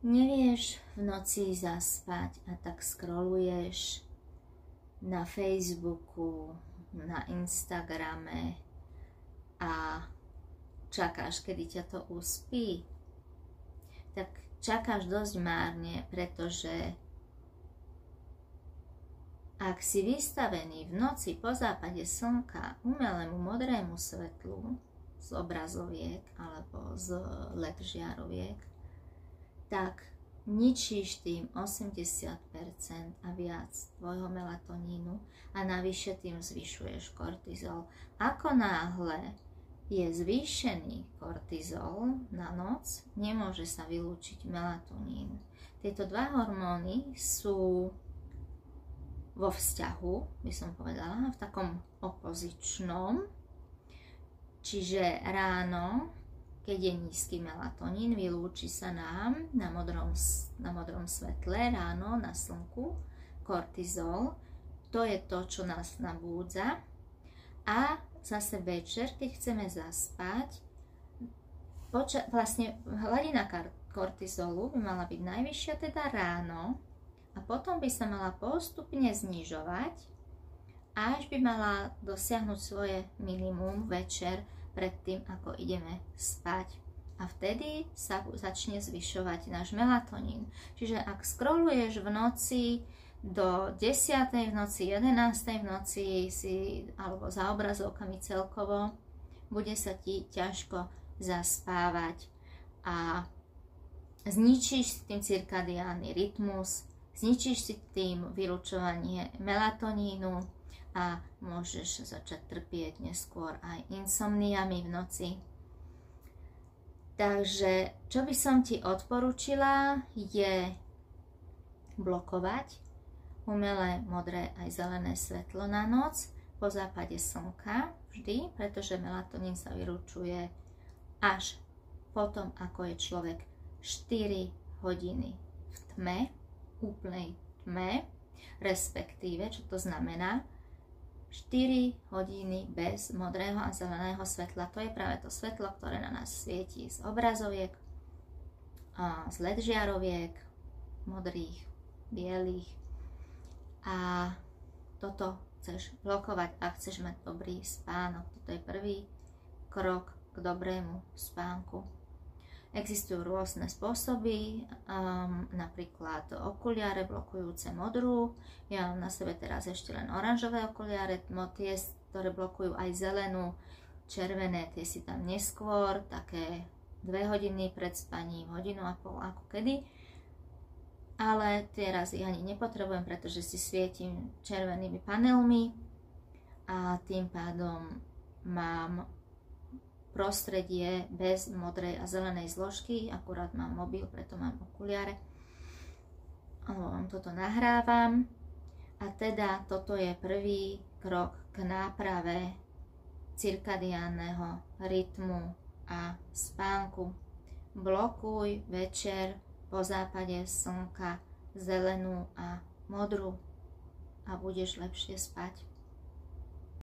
Nevieš v noci zaspať a tak scrolluješ na Facebooku, na Instagrame a čakáš, kedy ťa to uspí, tak čakáš dosť márne, pretože ak si vystavený v noci po západe slnka umelému modrému svetlu z obrazoviek alebo z LED žiaroviek, tak ničíš tým 80% a viac tvojho melatonínu a navyše tým zvyšuješ kortizol. Ako náhle je zvýšený kortizol na noc, nemôže sa vylúčiť melatonín. Tieto dva hormóny sú vo vzťahu, by som povedala, v takom opozičnom, čiže ráno, keď je nízky melatonín, vylúči sa nám na modrom svetle ráno na slnku kortizol. To je to, čo nás nabúdza. A zase večer, keď chceme zaspať, vlastne hladina kortizolu by mala byť najvyššia teda ráno a potom by sa mala postupne znižovať, až by mala dosiahnuť svoje minimum večer, predtým, ako ideme spať. A vtedy sa začne zvyšovať náš melatonín. Čiže ak scrolluješ v noci do 10. v noci, 11. v noci alebo za obrazovkami celkovo, bude sa ti ťažko zaspávať a zničíš si tým cirkadiánny rytmus, zničíš si tým vylučovanie melatonínu a môžeš začať trpieť neskôr aj insomniami v noci. Takže, čo by som ti odporúčila, je blokovať umelé modré aj zelené svetlo na noc po západe slnka vždy, pretože melatonín sa vylučuje až potom, ako je človek 4 hodiny v tme, úplnej tme, respektíve, čo to znamená, 4 hodiny bez modrého a zeleného svetla. To je práve to svetlo, ktoré na nás svieti z obrazoviek, z LED žiaroviek, modrých, bielých. A toto chceš blokovať, ak chceš mať dobrý spánok. Toto je prvý krok k dobrému spánku. Existujú rôzne spôsoby, napríklad okuliare blokujúce modrú. Ja mám na sebe teraz ešte len oranžové okuliare, tie, ktoré blokujú aj zelenú, červené, tie si tam neskôr, také 2 hodiny pred spaním, 1,5 hodinu ako kedy. Ale teraz ich ani nepotrebujem, pretože si svietim červenými panelmi a tým pádom mám prostredie bez modrej a zelenej zložky, akurát mám mobil, preto mám okuliare. Toto nahrávam a teda toto je prvý krok k náprave cirkadiánneho rytmu a spánku. Blokuj večer po západe slnka zelenú a modrú a budeš lepšie spať.